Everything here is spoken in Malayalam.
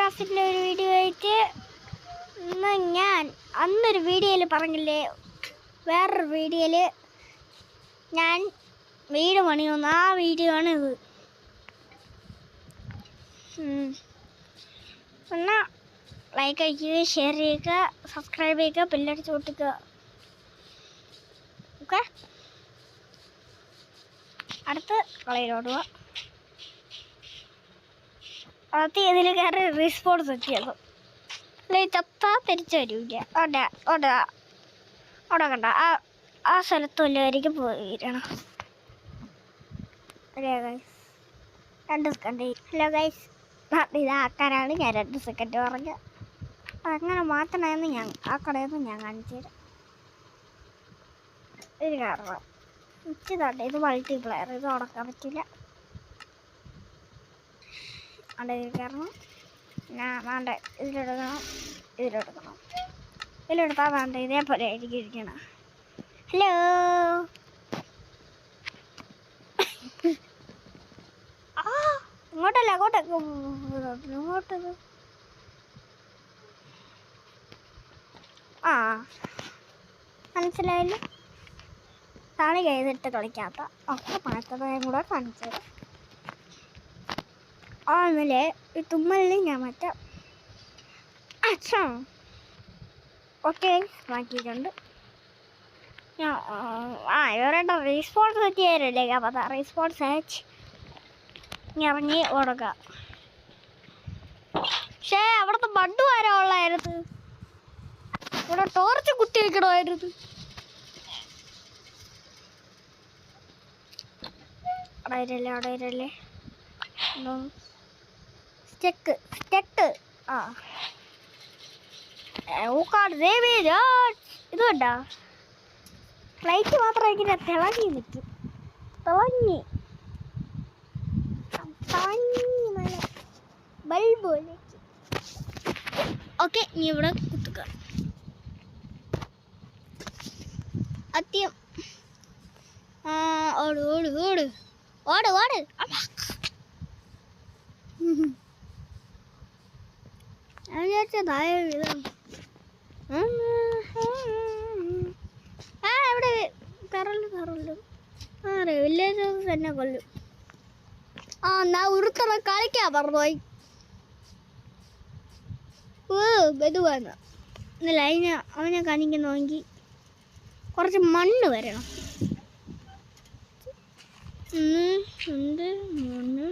ക്രാഫ്റ്റിൻ്റെ ഒരു വീഡിയോ ആയിട്ട് ഇന്ന് ഞാൻ അന്നൊരു വീഡിയോയിൽ പറഞ്ഞില്ലേ, വേറൊരു വീഡിയോയിൽ ഞാൻ വീട് പണിയുന്ന ആ വീഡിയോ ആണ് ഇത്. എന്നാൽ ലൈക്ക് അയക്കുക, ഷെയർ ചെയ്യുക, സബ്സ്ക്രൈബ് ചെയ്യുക, ബെല്ലടിച്ച് പൊട്ടിക്കുക. ഓക്കെ, അടുത്ത് കളയിലോടുക. അത് ഇതിൽ കയറി റെസ്പോൺസ് എത്തിയത് അല്ലെങ്കിൽ ചത്താ തിരിച്ചു വരില്ല. അവിടെ കണ്ട ആ സ്ഥലത്ത് വല്ലവരിക്കും പോയിരണം. Hello guys, 2 second. Hello guys, ഇതാക്കാനാണ് ഞാൻ 2 സെക്കൻഡ് പറഞ്ഞത്. അതെങ്ങനെ മാറ്റണമെന്ന് ആ കടയിൽ നിന്ന് ഞാൻ കാണിച്ചു തരാം. ഇത് കാരണം ഇത് മൾട്ടിപ്ലെയർ, ഇത് ഉടക്കാൻ പറ്റില്ല. അവിടെ കാരണം ഞാൻ വേണ്ട, ഇതിലെടുത്താൽ വേണ്ട, ഇതേപോലെ ആയിരിക്കും ഇരിക്കണം. ഹലോ, ഇങ്ങോട്ടല്ല, ഇങ്ങോട്ടത്. മനസ്സിലായല്ലോ. താളി കൈതിട്ട് കളിക്കാത്ത ഒക്കെ മാറ്റതായും കൂടെ കാണിച്ചത്. ആന്നല്ലേ, ഈ തുമ്മലിൽ ഞാൻ മാറ്റാം. ഓക്കെ, മാറ്റിയിട്ടുണ്ട്. ഇവരുടെ റെസ്പോൺസ് പറ്റിയാലല്ലേ അപ്പം റെസ്പോൺസ് അയച്ച് ഇറങ്ങി ഓടുക. പക്ഷേ അവിടുത്തെ ബഡ് വരാനുള്ളായിരുന്നു, ഇവിടെ ടോർച്ച് കുത്തി വയ്ക്കണമായിരുന്നു. അവിടെ ഇരല്ലേ സ്റ്റെക്ക് ഇത് കണ്ടാ, ലൈറ്റ് മാത്രം ഇങ്ങനെ തിളങ്ങി നിൽക്കും. തിളങ്ങി നല്ല ബൾബ് പോലെ. ഓക്കെ, നീ ഇവിടെ കുത്തുക. അത്യം ഓട് ഓട് ഓട് ഓട് ഓട്. ഞാൻ വിചാരിച്ചതായ വിധം ഇവിടെ കറലും വില്ലേജസ് തന്നെ കൊല്ലും. ഞാൻ ഉരുത്തറ കളിക്കാൻ പറഞ്ഞുപോയി. ബെതുവാന്ന് ഇന്നലെ അവനെ കാണിക്കുന്നെങ്കിൽ കുറച്ച് മണ്ണ് വരണം. 1 2 3